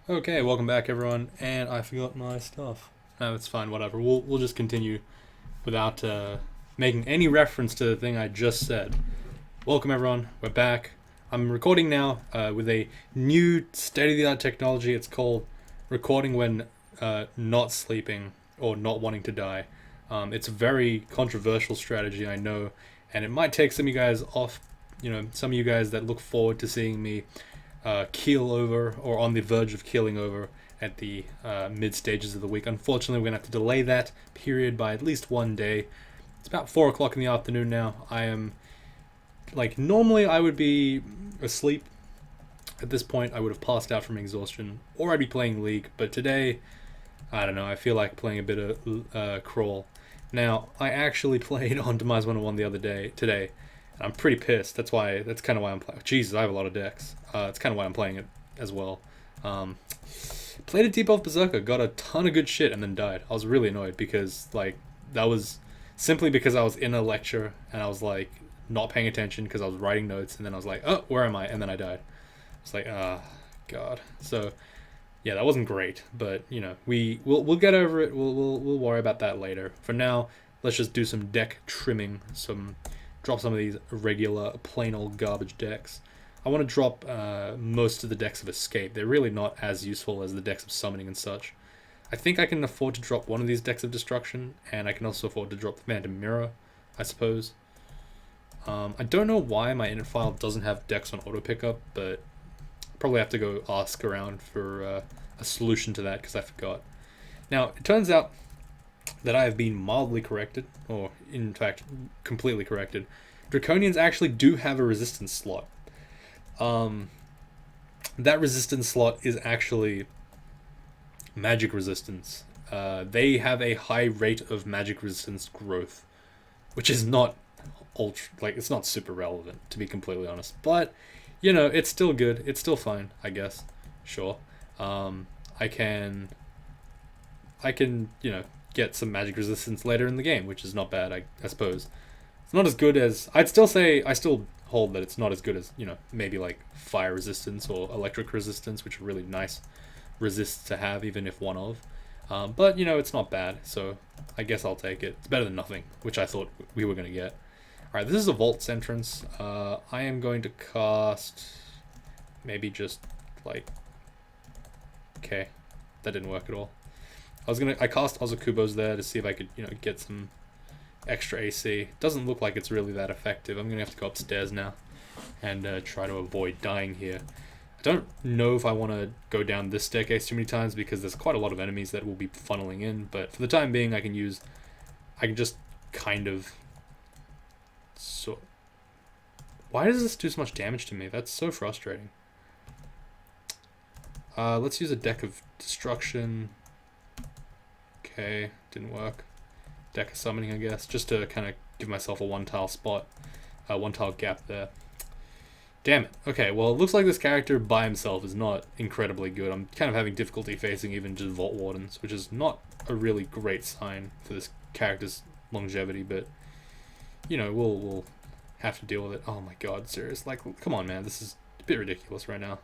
Okay, welcome back everyone, and I forgot my stuff. No, it's fine, whatever. We'll just continue without making any reference to the thing I just said. Welcome everyone, we're back. I'm recording now with a new state-of-the-art technology. It's called recording when not sleeping or not wanting to die. It's a very controversial strategy, I know, and it might take some of you guys off, some of you guys that look forward to seeing me keel over or on the verge of keeling over at the mid stages of the week. Unfortunately, we're going to have to delay that period by at least one day. It's about 4 o'clock in the afternoon now. I am, normally I would be asleep. At this point, I would have passed out from exhaustion, or I'd be playing League, but today, I don't know, I feel like playing a bit of Crawl. Now, I actually played on Demise 101 today, and I'm pretty pissed. That's kind of why I'm playing. Jesus, I have a lot of decks. It's kind of why I'm playing it as well. Played a Deep Elf Berserker, got a ton of good shit, and then died. I was really annoyed because, that was simply because I was in a lecture, and I was, not paying attention because I was writing notes, and then I was like, oh, where am I? And then I died. It's like, God. So, yeah, that wasn't great, but, we'll get over it. We'll worry about that later. For now, let's just do some deck trimming, drop some of these regular plain old garbage decks. I want to drop most of the decks of Escape. They're really not as useful as the decks of Summoning and such. I think I can afford to drop one of these decks of Destruction, and I can also afford to drop the Phantom Mirror, I suppose. I don't know why my init file doesn't have decks on auto pickup, but probably have to go ask around for a solution to that because I forgot. Now, it turns out that I have been mildly corrected, or in fact, completely corrected. Draconians actually do have a resistance slot. That resistance slot is actually magic resistance. They have a high rate of magic resistance growth, which is not it's not super relevant, to be completely honest. But, it's still good. It's still fine, I guess. Sure. I can, get some magic resistance later in the game, which is not bad, I suppose. It's not as good as, I still hold that it's not as good as, maybe like fire resistance or electric resistance, which are really nice resists to have, even if one of. But, it's not bad, so I guess I'll take it. It's better than nothing, which I thought we were going to get. Alright, this is a Vault's entrance. I am going to cast maybe just okay, that didn't work at all. I cast Ozokubos there to see if I could, get some extra AC. Doesn't look like it's really that effective. I'm gonna have to go upstairs now and try to avoid dying here. I don't know if I want to go down this staircase too many times because there's quite a lot of enemies that will be funneling in, but for the time being I can just kind of... So, why does this do so much damage to me? That's so frustrating. Let's use a deck of Destruction. Okay, didn't work. Deck of Summoning, I guess, just to kind of give myself a one-tile spot, one-tile gap there. Damn it. Okay, well, it looks like this character by himself is not incredibly good. I'm kind of having difficulty facing even just Vault Wardens, which is not a really great sign for this character's longevity, but, we'll have to deal with it. Oh my god, serious. Come on, man, this is a bit ridiculous right now.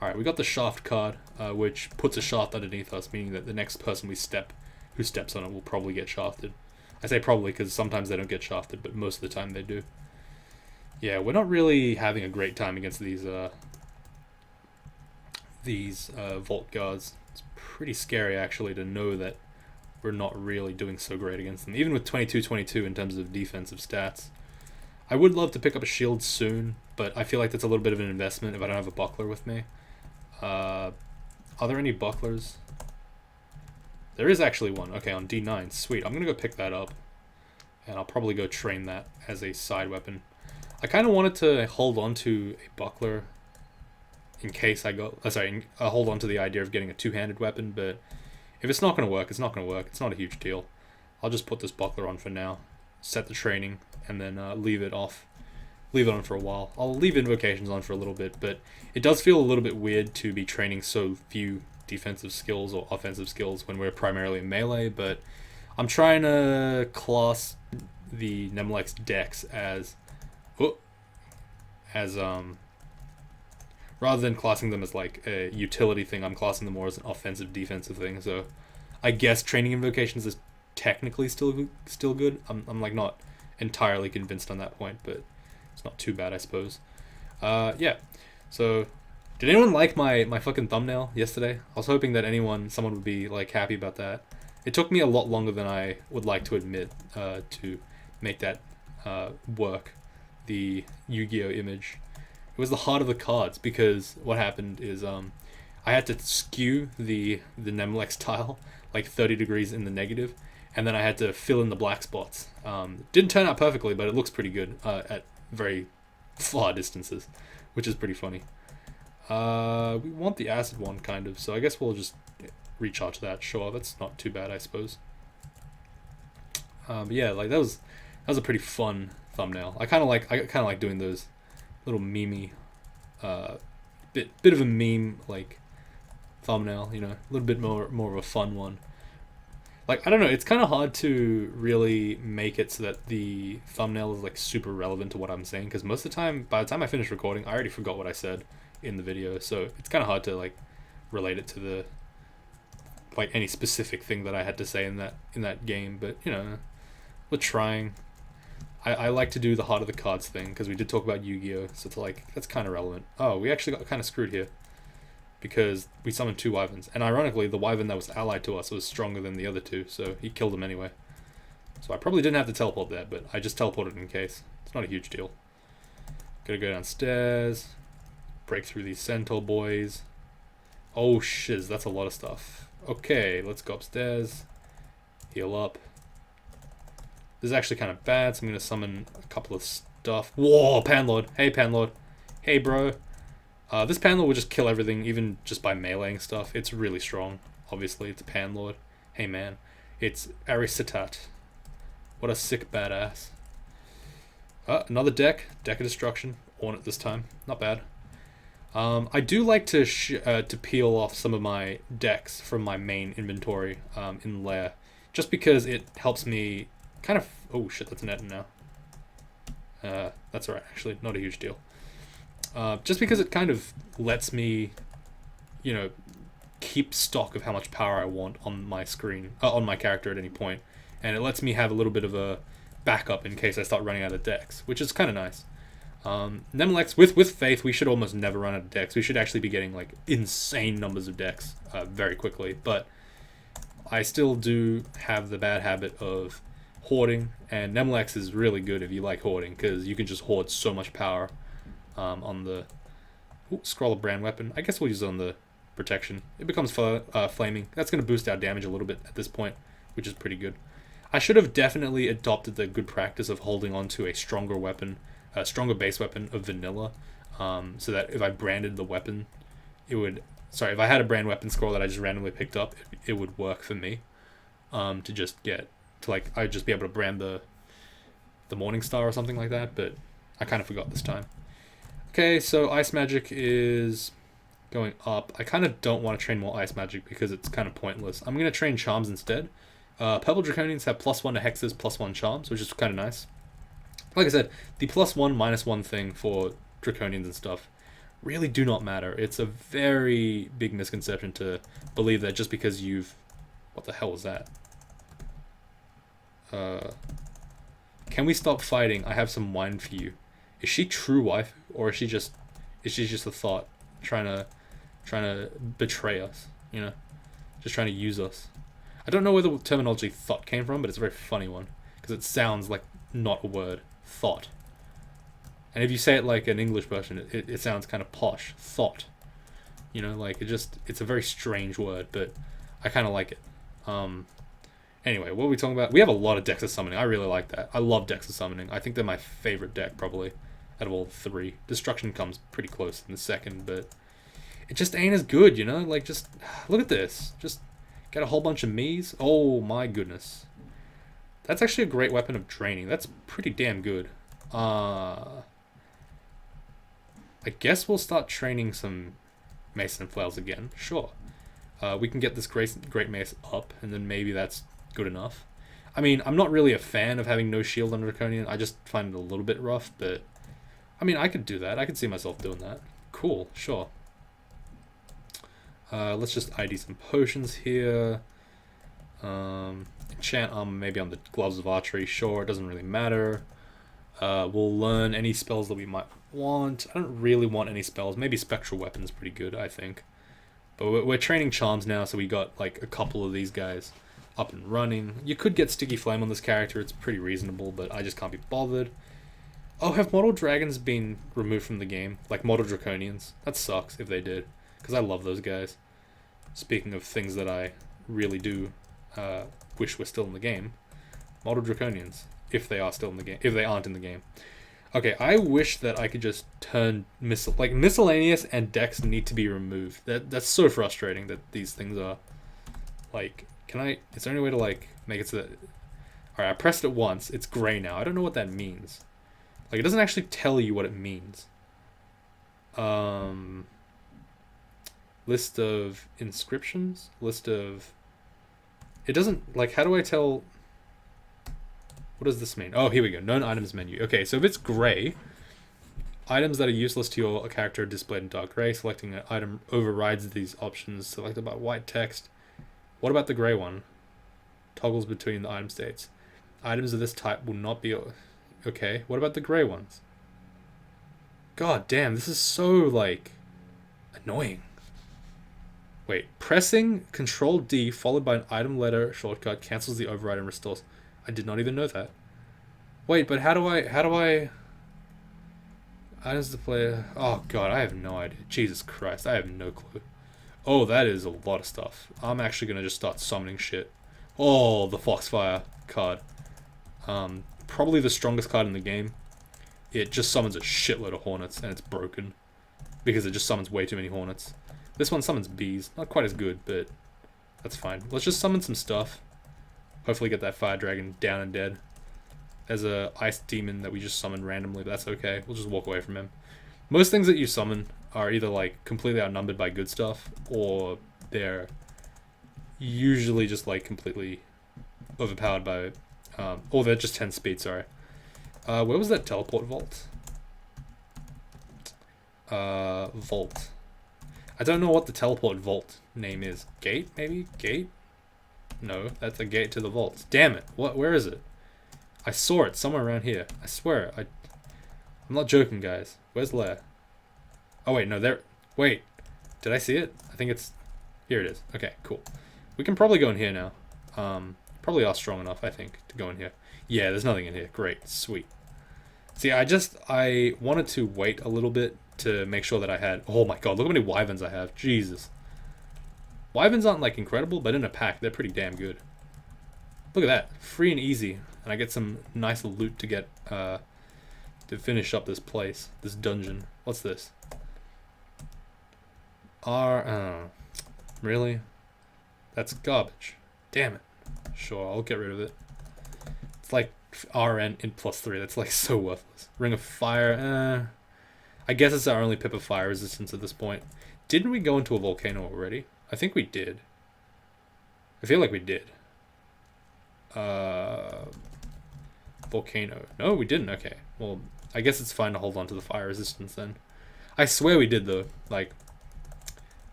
Alright, we got the Shaft card, which puts a shaft underneath us, meaning that the next person who steps on it will probably get shafted. I say probably because sometimes they don't get shafted, but most of the time they do. Yeah, we're not really having a great time against these Vault guards. It's pretty scary, actually, to know that we're not really doing so great against them, even with 22-22 in terms of defensive stats. I would love to pick up a shield soon, but I feel like that's a little bit of an investment if I don't have a buckler with me. Are there any bucklers? There is actually one. Okay, on D9. Sweet. I'm going to go pick that up, and I'll probably go train that as a side weapon. I kind of wanted to hold on to a buckler in case I go... hold on to the idea of getting a two-handed weapon, but if it's not going to work, it's not going to work. It's not a huge deal. I'll just put this buckler on for now, set the training, and then leave it on for a while. I'll leave invocations on for a little bit, but it does feel a little bit weird to be training so few defensive skills or offensive skills when we're primarily in melee, but I'm trying to class the Nemelex decks as Rather than classing them as like a utility thing, I'm classing them more as an offensive defensive thing. So I guess training invocations is technically still good. I'm like not entirely convinced on that point, but it's not too bad, I suppose. Yeah. So did anyone like my fucking thumbnail yesterday? I was hoping that someone would be like happy about that. It took me a lot longer than I would like to admit to make that work. The Yu-Gi-Oh image. It was the heart of the cards, because what happened is I had to skew the Nemelex tile like 30 degrees in the negative, and then I had to fill in the black spots. Didn't turn out perfectly, but it looks pretty good at very far distances, which is pretty funny. We want the acid one, kind of, so I guess we'll just recharge that. Sure, that's not too bad, I suppose. But yeah, like that was a pretty fun thumbnail. I kind of like doing those little memey, bit of a meme like thumbnail, you know, a little bit more of a fun one. Like, I don't know, it's kind of hard to really make it so that the thumbnail is like super relevant to what I'm saying, because most of the time, by the time I finish recording, I already forgot what I said in the video, so it's kind of hard to like relate it to the like any specific thing that I had to say in that game. But you know, we're trying. I like to do the heart of the cards thing, because we did talk about Yu-Gi-Oh, so it's like, that's kind of relevant. Oh, we actually got kind of screwed here, because we summoned 2 wyverns, and ironically the wyvern that was allied to us was stronger than the other 2, so he killed them anyway. So I probably didn't have to teleport there, but I just teleported in case. It's not a huge deal. Gotta go downstairs, break through these centaur boys. Oh shiz, that's a lot of stuff. Okay, let's go upstairs, heal up. This is actually kind of bad, so I'm going to summon a couple of stuff. Whoa, Panlord. Hey, Panlord. Hey, bro. This Panlord will just kill everything, even just by meleeing stuff. It's really strong, obviously. It's a Panlord. Hey, man. It's Arisitat. What a sick badass. Another deck. Deck of Destruction. Ornate this time. Not bad. I do like to peel off some of my decks from my main inventory in Lair, just because it helps me kind of... Oh shit, that's an Etten now. That's alright, actually, not a huge deal. Just because it kind of lets me, you know, keep stock of how much power I want on my screen, on my character at any point, and it lets me have a little bit of a backup in case I start running out of decks, which is kind of nice. Nemelex, with Faith, we should almost never run out of decks. We should actually be getting like insane numbers of decks very quickly, but I still do have the bad habit of hoarding, and Nemelex is really good if you like hoarding, because you can just hoard so much power on the scroll of brand weapon. I guess we'll use it on the protection. It becomes flaming. That's going to boost our damage a little bit at this point, which is pretty good. I should have definitely adopted the good practice of holding on to a stronger weapon, a stronger base weapon of vanilla, so that if I branded the weapon, it would... Sorry, if I had a brand weapon scroll that I just randomly picked up, it would work for me. To just get... to like, I'd just be able to brand the Morning Star or something like that, but I kind of forgot this time. Okay, so Ice Magic is going up. I kind of don't want to train more Ice Magic because it's kind of pointless. I'm going to train Charms instead. Purple Draconians have +1 to Hexes, +1 Charms, which is kind of nice. Like I said, the +1, -1 thing for Draconians and stuff really do not matter. It's a very big misconception to believe that just because you've... What the hell was that? Can we stop fighting? I have some wine for you. Is she true wife, or is she just a thought trying to betray us? You know, just trying to use us. I don't know where the terminology thought came from, but it's a very funny one because it sounds like not a word. Thought. And if you say it like an English person, it sounds kind of posh. Thought. You know, like it's a very strange word, but I kind of like it. Anyway, what are we talking about? We have a lot of decks of summoning. I really like that. I love decks of summoning. I think they're my favorite deck, probably, out of all 3. Destruction comes pretty close in the second, but it just ain't as good, you know? Like, just look at this. Just get a whole bunch of me's. Oh, my goodness. That's actually a great weapon of draining. That's pretty damn good. I guess we'll start training some Mason Flails again. Sure. We can get this Great Mace up, and then maybe that's good enough. I mean, I'm not really a fan of having no shield on Draconian. I just find it a little bit rough, but I mean, I could do that. I could see myself doing that. Cool. cool, sure. Let's just ID some potions here. Enchant armor maybe on the gloves of archery, sure, it doesn't really matter. We'll learn any spells that we might want. I don't really want any spells. Maybe spectral weapon's pretty good, I think. But we're training charms now, so we got like a couple of these guys up and running. You could get Sticky Flame on this character, it's pretty reasonable, but I just can't be bothered. Oh, have Mortal Dragons been removed from the game? Like Mortal Draconians? That sucks if they did, because I love those guys. Speaking of things that I really do wish were still in the game, Mortal Draconians, if they are still in the game, if they aren't in the game. Okay, I wish that I could just turn miscellaneous and Dex need to be removed. That's so frustrating that these things are like. Is there any way to like make it so that? All right, I pressed it once. It's gray now. I don't know what that means. Like, it doesn't actually tell you what it means. List of inscriptions. List of. It doesn't like. How do I tell? What does this mean? Oh, here we go. Known items menu. Okay, so if it's gray, items that are useless to your character are displayed in dark gray. Selecting an item overrides these options selected by white text. What about the gray one? Toggles between the item states. Items of this type will not be... Okay, what about the gray ones? God damn, this is so, like, annoying. Wait, pressing Control D followed by an item letter shortcut cancels the override and restores... I did not even know that. Wait, but how do I... Items to play... Oh, God, I have no idea. Jesus Christ, I have no clue. Oh, that is a lot of stuff. I'm actually going to just start summoning shit. Oh, the Foxfire card. Probably the strongest card in the game. It just summons a shitload of hornets, and it's broken. Because it just summons way too many hornets. This one summons bees. Not quite as good, but that's fine. Let's just summon some stuff. Hopefully get that fire dragon down and dead. There's a ice demon that we just summoned randomly, but that's okay. We'll just walk away from him. Most things that you summon are either like completely outnumbered by good stuff, or they're usually just like completely overpowered by, or they're just 10 speed, sorry. Where was that teleport vault? Vault. I don't know what the teleport vault name is. Gate, maybe? Gate? No, that's a gate to the vault. Damn it. Where is it? I saw it somewhere around here. I swear. I'm not joking, guys. Where's Lair? Oh, wait, no, there... Wait. Did I see it? I think it's... Here it is. Okay, cool. We can probably go in here now. Probably are strong enough, I think, to go in here. Yeah, there's nothing in here. Great. Sweet. See, I wanted to wait a little bit to make sure that I had... Oh my god, look how many wyverns I have. Jesus. Wyverns aren't, like, incredible, but in a pack, they're pretty damn good. Look at that. Free and easy. And I get some nice loot to get, to finish up this place. This dungeon. What's this? Really? That's garbage. Damn it. Sure, I'll get rid of it. It's like RN in +3. That's, like, so worthless. Ring of Fire, I guess it's our only pip of fire resistance at this point. Didn't we go into a volcano already? I think we did. I feel like we did. Volcano. No, we didn't. Okay. Well, I guess it's fine to hold on to the fire resistance then. I swear we did though. Like,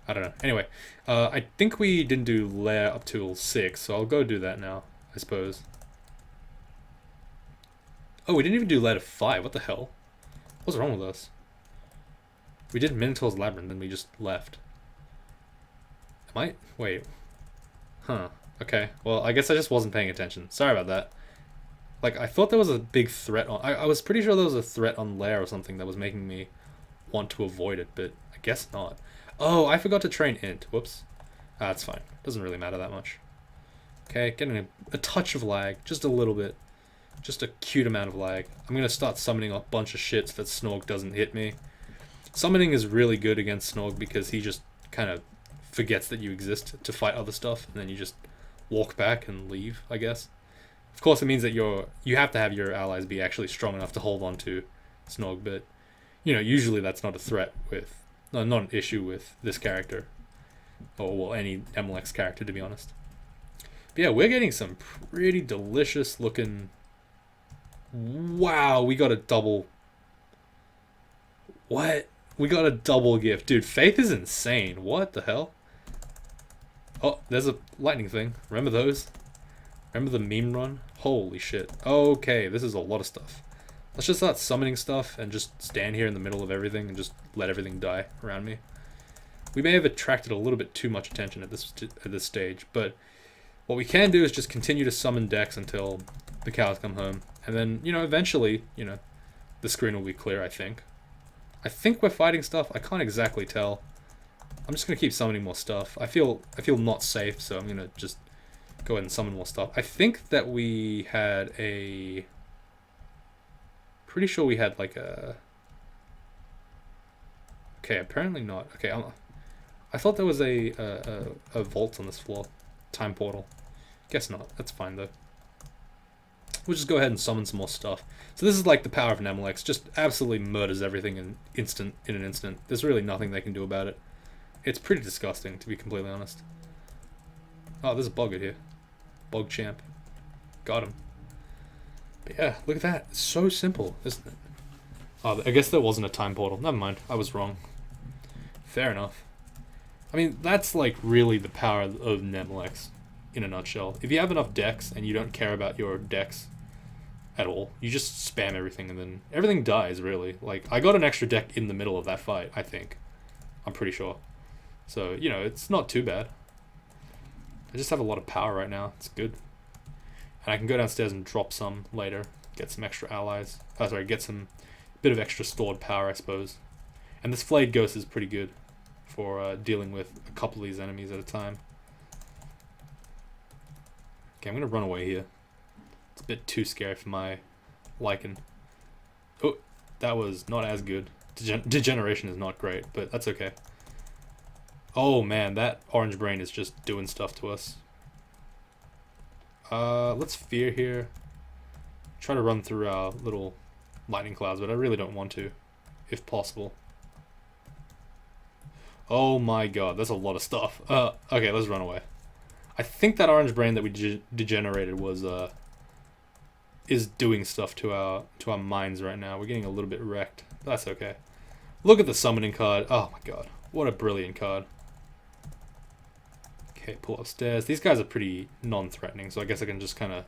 I don't know. Anyway, I think we didn't do lair up till 6, so I'll go do that now, I suppose. Oh, we didn't even do lair to 5. What the hell? What's wrong with us? We did Minotaur's Labyrinth and we just left. Wait. Huh. Okay. Well, I guess I just wasn't paying attention. Sorry about that. Like, I thought there was a big threat on... I was pretty sure there was a threat on Lair or something that was making me want to avoid it, but I guess not. Oh, I forgot to train Int. Whoops. That's fine. Doesn't really matter that much. Okay, getting a touch of lag. Just a little bit. Just a cute amount of lag. I'm going to start summoning a bunch of shit so that Snorg doesn't hit me. Summoning is really good against Snorg because he just kind of forgets that you exist to fight other stuff, and then you just walk back and leave, I guess. Of course, it means that you have to have your allies be actually strong enough to hold on to Snorg, but, you know, usually that's not a threat with... not an issue with this character. Or, well, any Nemelex character, to be honest. But yeah, we're getting some pretty delicious looking... Wow, we got a double... What? We got a double gift. Dude, Faith is insane. What the hell? Oh, there's a lightning thing. Remember those? Remember the meme run? Holy shit. Okay, this is a lot of stuff. Let's just start summoning stuff and just stand here in the middle of everything and just let everything die around me. We may have attracted a little bit too much attention at this stage, but what we can do is just continue to summon decks until the cows come home. And then, you know, eventually, you know, the screen will be clear, I think. I think we're fighting stuff. I can't exactly tell. I'm just going to keep summoning more stuff. I feel not safe, so I'm going to just go ahead and summon more stuff. I think that we had a... Pretty sure we had like a... Okay, apparently not. Okay, I thought there was a vault on this floor. Time portal. Guess not. That's fine though. We'll just go ahead and summon some more stuff. So this is like the power of Nemelex. Just absolutely murders everything in an instant. There's really nothing they can do about it. It's pretty disgusting, to be completely honest. Oh, there's a bugger here. Bug champ. Got him. But yeah, look at that. It's so simple, isn't it? Oh, I guess there wasn't a time portal. Never mind. I was wrong. Fair enough. I mean, that's like really the power of Nemelex in a nutshell. If you have enough decks and you don't care about your decks at all, you just spam everything and then everything dies, really. Like, I got an extra deck in the middle of that fight, I think. I'm pretty sure. So, you know, it's not too bad. I just have a lot of power right now. It's good. And I can go downstairs and drop some later. Get some extra allies. Oh, sorry, get some bit of extra stored power, I suppose. And this Flayed Ghost is pretty good for dealing with a couple of these enemies at a time. Okay, I'm going to run away here. It's a bit too scary for my liking. Oh, that was not as good. Degeneration is not great, but that's okay. Oh man, that orange brain is just doing stuff to us. Let's fear here. Try to run through our little lightning clouds, but I really don't want to, if possible. Oh my god, that's a lot of stuff. Okay, let's run away. I think that orange brain that we degenerated was is doing stuff to our minds right now. We're getting a little bit wrecked. That's okay. Look at the summoning card. Oh my god, what a brilliant card. Okay, pull upstairs. These guys are pretty non-threatening, so I guess I can just kind of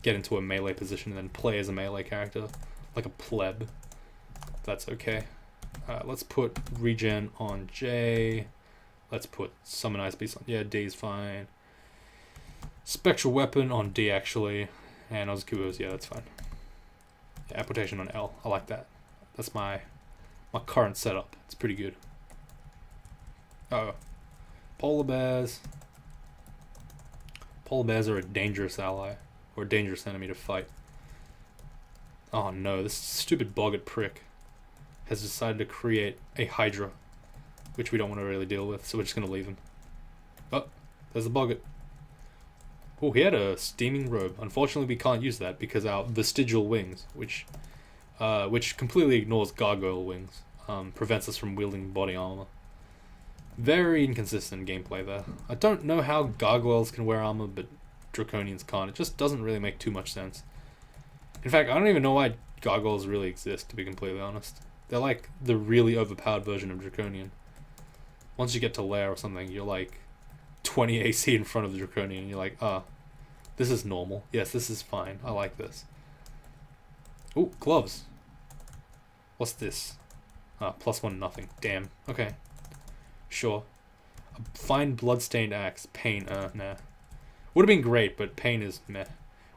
get into a melee position and then play as a melee character, like a pleb. That's okay. Let's put regen on J. Let's put summon ice beast on... Yeah, D is fine. Spectral weapon on D, actually. And Ozcubo's, yeah, that's fine. Yeah, application on L. I like that. That's my current setup. It's pretty good. Oh. Polar bears. Polar bears are a dangerous ally. Or a dangerous enemy to fight. Oh no, this stupid boggart prick has decided to create a Hydra, which we don't want to really deal with, so we're just going to leave him. Oh, there's the boggart. Oh, he had a steaming robe. Unfortunately, we can't use that because our vestigial wings, which completely ignores gargoyle wings, prevents us from wielding body armor. Very inconsistent gameplay there. I don't know how gargoyles can wear armor, but Draconians can't. It just doesn't really make too much sense. In fact, I don't even know why gargoyles really exist, to be completely honest. They're like the really overpowered version of Draconian. Once you get to Lair or something, you're like 20 AC in front of the Draconian, and you're like, this is normal. Yes, this is fine. I like this. Ooh, gloves. What's this? +1 nothing. Damn. Okay. Sure. A fine bloodstained axe. Pain. Nah. Would have been great, but pain is meh.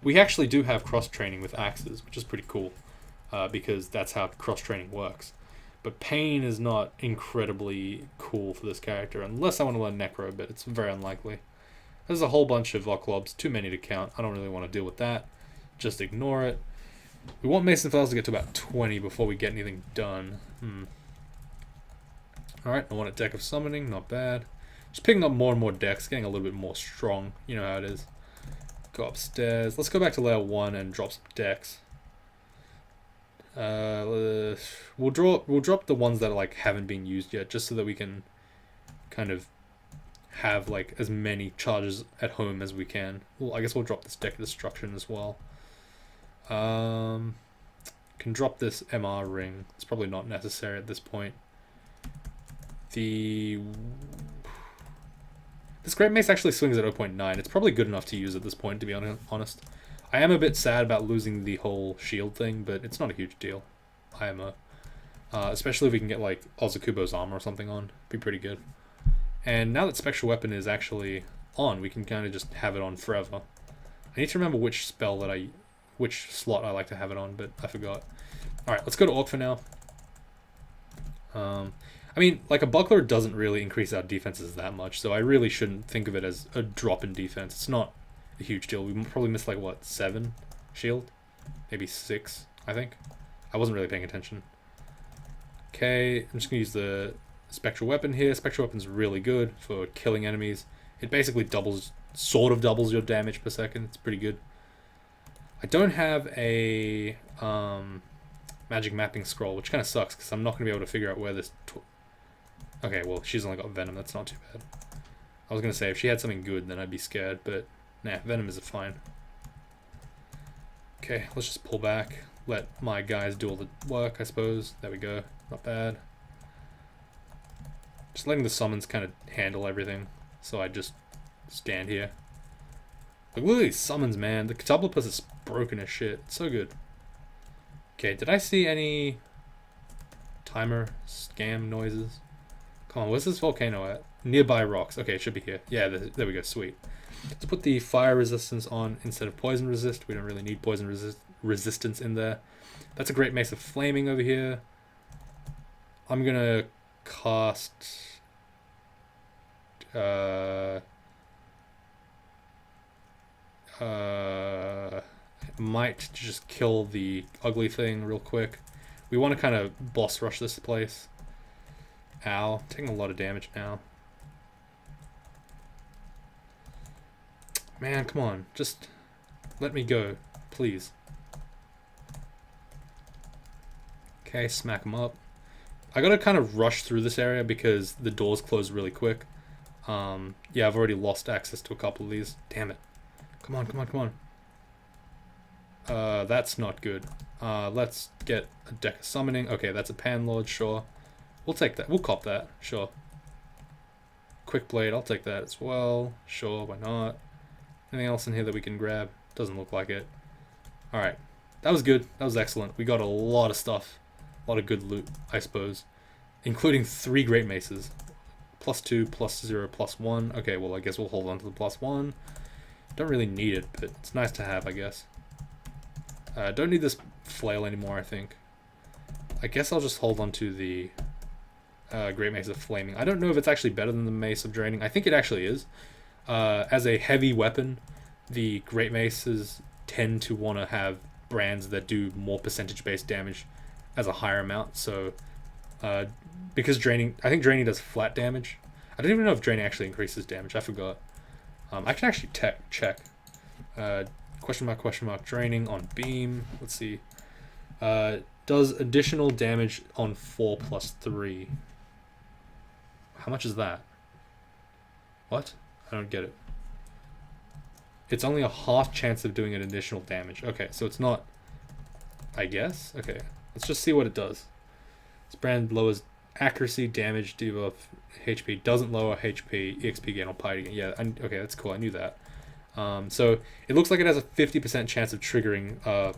We actually do have cross-training with axes, which is pretty cool, because that's how cross-training works. But pain is not incredibly cool for this character, unless I want to learn Necro, but it's very unlikely. There's a whole bunch of Oclobs, too many to count. I don't really want to deal with that. Just ignore it. We want Mason Fells to get to about 20 before we get anything done. Alright, I want a deck of summoning, not bad. Just picking up more and more decks, getting a little bit more strong. You know how it is. Go upstairs. Let's go back to layer 1 and drop some decks. We'll drop the ones that like haven't been used yet, just so that we can kind of have like as many charges at home as we can. Well, I guess we'll drop this deck of destruction as well. Can drop this MR ring. It's probably not necessary at this point. This Great Mace actually swings at 0.9. It's probably good enough to use at this point, to be honest. I am a bit sad about losing the whole shield thing, but it's not a huge deal. Especially if we can get like Ozakubo's armor or something on. Be pretty good. And now that Spectral Weapon is actually on, we can kind of just have it on forever. I need to remember which slot I like to have it on, but I forgot. Alright, let's go to Orc for now. I mean, like, a buckler doesn't really increase our defenses that much, so I really shouldn't think of it as a drop in defense. It's not a huge deal. We probably missed, like, what, 7 shield? Maybe 6, I think. I wasn't really paying attention. Okay, I'm just going to use the Spectral Weapon here. Spectral Weapon's really good for killing enemies. It basically sort of doubles your damage per second. It's pretty good. I don't have a magic mapping scroll, which kind of sucks because I'm not going to be able to figure out where this... Okay, well, she's only got Venom. That's not too bad. I was going to say, if she had something good, then I'd be scared, but nah, Venom is fine. Okay, let's just pull back. Let my guys do all the work, I suppose. There we go. Not bad. Just letting the summons kind of handle everything. So I just stand here. Like, look at these summons, man. The Catapultopus is broken as shit. It's so good. Okay, did I see any timer scam noises? Come on, where's this volcano at? Nearby rocks. Okay, it should be here. Yeah, there we go. Sweet. Let's put the fire resistance on instead of poison resist. We don't really need poison resistance in there. That's a great mace of flaming over here. I'm gonna cast might just kill the ugly thing real quick. We want to kind of boss rush this place. Ow, taking a lot of damage now. Man, come on, just let me go, please. Okay, smack him up. I gotta kind of rush through this area because the doors close really quick. Yeah, I've already lost access to a couple of these. Damn it. Come on, come on, come on. That's not good. Let's get a deck of summoning. Okay, that's a Panlord, sure. We'll take that. We'll cop that, sure. Quick Blade, I'll take that as well. Sure, why not? Anything else in here that we can grab? Doesn't look like it. Alright, that was good. That was excellent. We got a lot of stuff. A lot of good loot, I suppose. Including 3 Great Maces. +2, +0, +1. Okay, well, I guess we'll hold on to the +1. Don't really need it, but it's nice to have, I guess. Don't need this flail anymore, I think. I guess I'll just hold on to the Great Mace of Flaming. I don't know if it's actually better than the Mace of Draining. I think it actually is. As a heavy weapon, the Great Maces tend to want to have brands that do more percentage-based damage as a higher amount. So, because Draining... I think Draining does flat damage. I don't even know if Draining actually increases damage. I forgot. I can actually check. Question mark, Draining on Beam. Let's see. Does additional damage on 4 + 3. How much is that? What? I don't get it. It's only a half chance of doing an additional damage. Okay, so it's not... I guess? Okay, let's just see what it does. This brand lowers accuracy, damage, debuff, HP. Doesn't lower HP, EXP gain on piety gain. Yeah, okay, that's cool. I knew that. So it looks like it has a 50% chance of triggering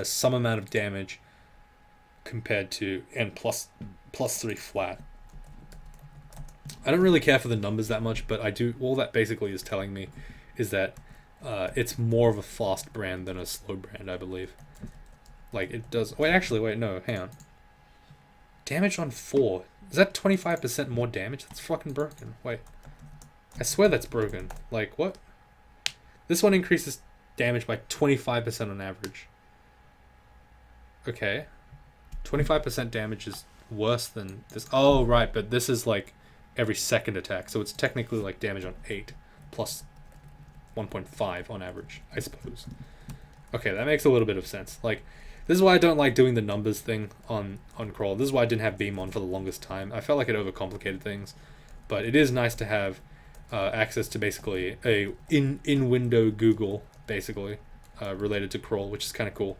some amount of damage compared to... and plus 3 flat. I don't really care for the numbers that much, but I do. All that basically is telling me is that it's more of a fast brand than a slow brand, I believe. Like, it does... Wait, actually, wait, no, hang on. Damage on 4. Is that 25% more damage? That's fucking broken. Wait. I swear that's broken. Like, what? This one increases damage by 25% on average. Okay. 25% damage is worse than this. Oh, right, but this is like every second attack, so it's technically like damage on 8 plus 1.5 on average, I suppose. Okay, that makes a little bit of sense. Like, this is why I don't like doing the numbers thing on Crawl. This is why I didn't have Beam on for the longest time. I felt like it overcomplicated things, but it is nice to have access to basically a in-window Google, basically, related to Crawl, which is kind of cool.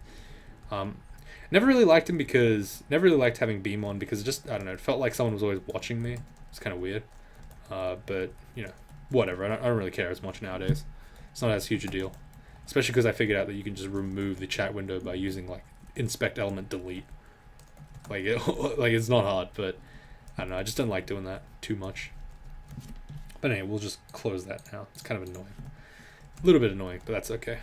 Never really liked him because never really liked having beam on because it just I don't know. It felt like someone was always watching me. It's kind of weird. But you know, whatever. I don't really care as much nowadays. It's not as huge a deal, especially because I figured out that you can just remove the chat window by using like inspect element delete. Like like it's not hard, but I don't know. I just don't like doing that too much. But anyway, we'll just close that now. It's kind of annoying, a little bit annoying, but that's okay.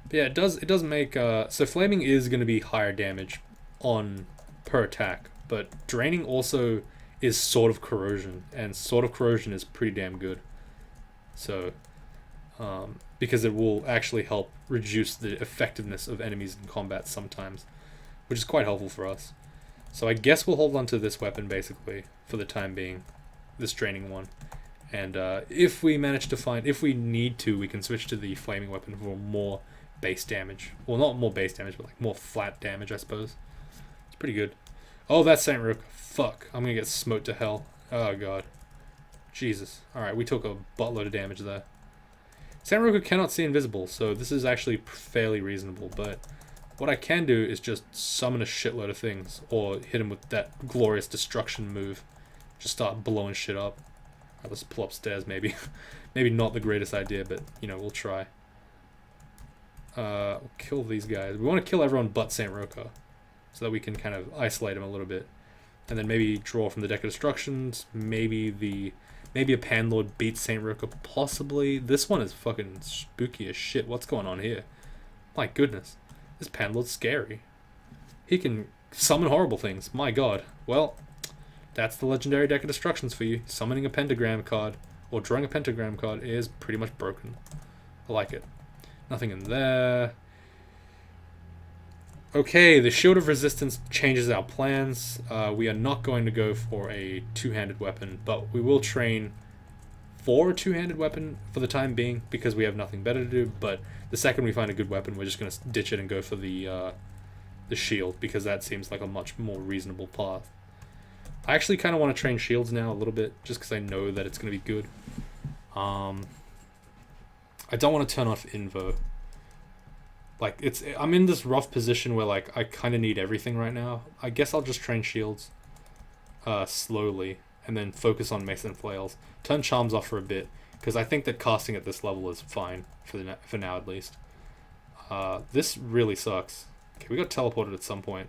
But yeah, it does make so flaming is going to be higher damage on per attack, but draining also is sort of corrosion, and sort of corrosion is pretty damn good. So because it will actually help reduce the effectiveness of enemies in combat sometimes, which is quite helpful for us. So I guess we'll hold on to this weapon basically for the time being, this draining one. And if we manage to find, if we need to, we can switch to the flaming weapon for more base damage. Well, not more base damage, but like more flat damage, I suppose. It's pretty good. Oh, that's Saint Rook. Fuck, I'm gonna get smote to hell. Oh god. Jesus. Alright, we took a buttload of damage there. Saint Rook cannot see invisible, so this is actually fairly reasonable, but what I can do is just summon a shitload of things, or hit him with that glorious destruction move. Just start blowing shit up. Alright, let's pull upstairs maybe. Maybe not the greatest idea, but you know, we'll try. We'll kill these guys. We want to kill everyone but Saint Roka, so that we can kind of isolate him a little bit. And then maybe draw from the deck of destructions. Maybe a Panlord beats Saint Roka, possibly. This one is fucking spooky as shit. What's going on here? My goodness. This Panlord's scary. He can summon horrible things. My god. Well, that's the legendary deck of destructions for you. Summoning a pentagram card, or drawing a pentagram card, is pretty much broken. I like it. Nothing in there. Okay, the Shield of Resistance changes our plans. We are not going to go for a two-handed weapon, but we will train for a two-handed weapon for the time being because we have nothing better to do. But the second we find a good weapon, we're just going to ditch it and go for the shield because that seems like a much more reasonable path. I actually kind of want to train shields now a little bit just because I know that it's going to be good. I don't want to turn off Invo. Like, I'm in this rough position where, like, I kind of need everything right now. I guess I'll just train shields slowly and then focus on mace and flails. Turn charms off for a bit, because I think that casting at this level is fine, for now at least. This really sucks. Okay, we got teleported at some point.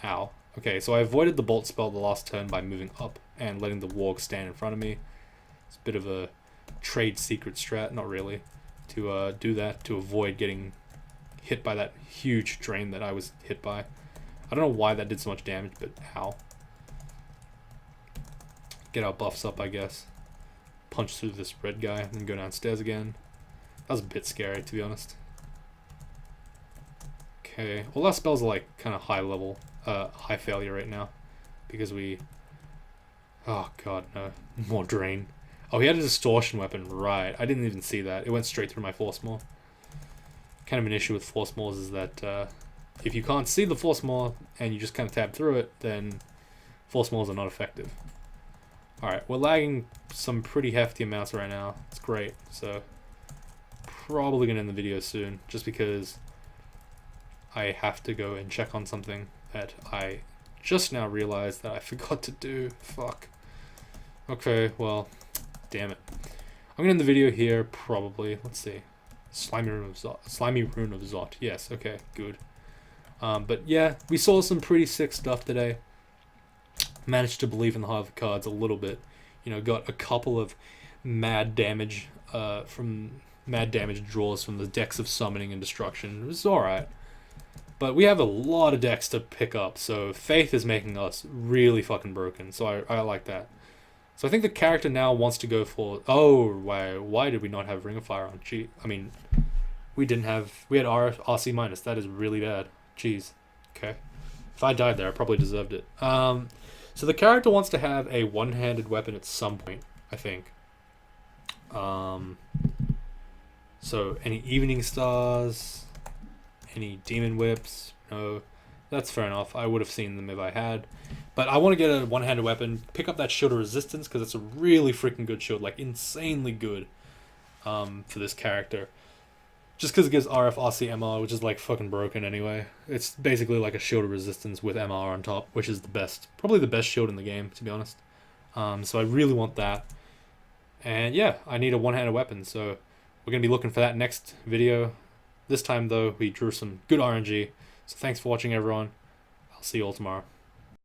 Ow. Okay, so I avoided the bolt spell the last turn by moving up and letting the warg stand in front of me. It's a bit of a trade secret strat, not really. To do that, to avoid getting hit by that huge drain that I was hit by. I don't know why that did so much damage, but ow. Get our buffs up, I guess. Punch through this red guy, and then go downstairs again. That was a bit scary, to be honest. Okay, all our spells are like kind of high level, high failure right now. Because we... Oh god, no. More drain. Oh, he had a distortion weapon, right. I didn't even see that. It went straight through my Force Maw. Kind of an issue with Force Maws is that if you can't see the Force Maw and you just kind of tab through it, then Force Maws are not effective. Alright, we're lagging some pretty hefty amounts right now. It's great, so probably going to end the video soon, just because I have to go and check on something that I just now realized that I forgot to do. Fuck. Okay, well... Damn it. I'm gonna end the video here, probably. Let's see. Slimy Rune of Zot. Slimy Rune of Zot. Yes, okay, good. But yeah, we saw some pretty sick stuff today. Managed to believe in the heart of the cards a little bit. You know, got a couple of mad damage draws from the decks of Summoning and Destruction. It was alright. But we have a lot of decks to pick up, so Faith is making us really fucking broken, so I like that. So I think the character now wants to go for... Oh, why did we not have Ring of Fire on? Gee, I mean, we had RC minus. That is really bad. Jeez. Okay. If I died there, I probably deserved it. So the character wants to have a one-handed weapon at some point, I think. So any Evening Stars, any Demon Whips, no. That's fair enough. I would have seen them if I had. But I want to get a one-handed weapon, pick up that Shield of Resistance, because it's a really freaking good shield, like insanely good for this character. Just because it gives RF RC MR, which is like fucking broken anyway. It's basically like a shield of resistance with MR on top, which is the best, probably the best shield in the game, to be honest. So I really want that. And yeah, I need a one-handed weapon, so we're going to be looking for that next video. This time though, we drew some good RNG. So thanks for watching, everyone. I'll see you all tomorrow.